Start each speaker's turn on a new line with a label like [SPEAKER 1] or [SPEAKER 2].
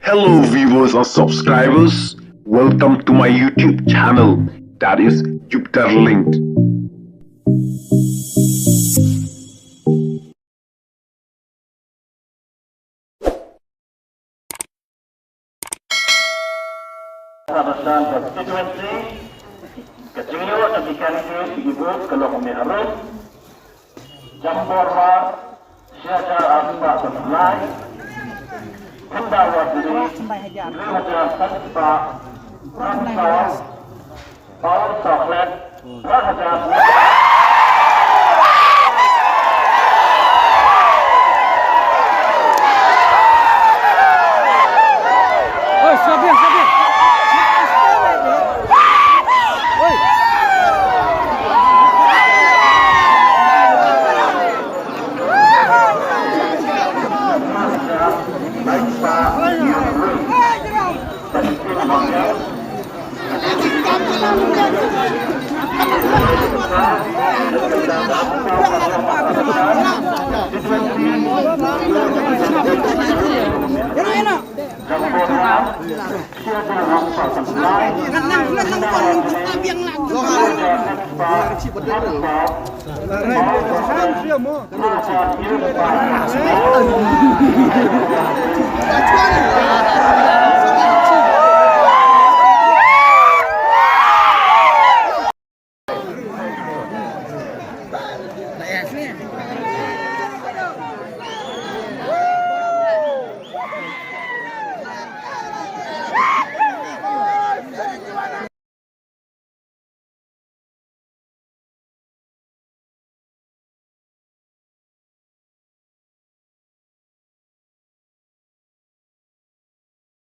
[SPEAKER 1] Hello viewers or subscribers, welcome to my YouTube channel, that is Jupiter Linked.
[SPEAKER 2] Constituency, Kecilio demikian disebut kalau kami harus Jambora Syada Aspa Terlai Hendak Wadiri Lewajah Tanpa Ransau Paul Soklet Rahaja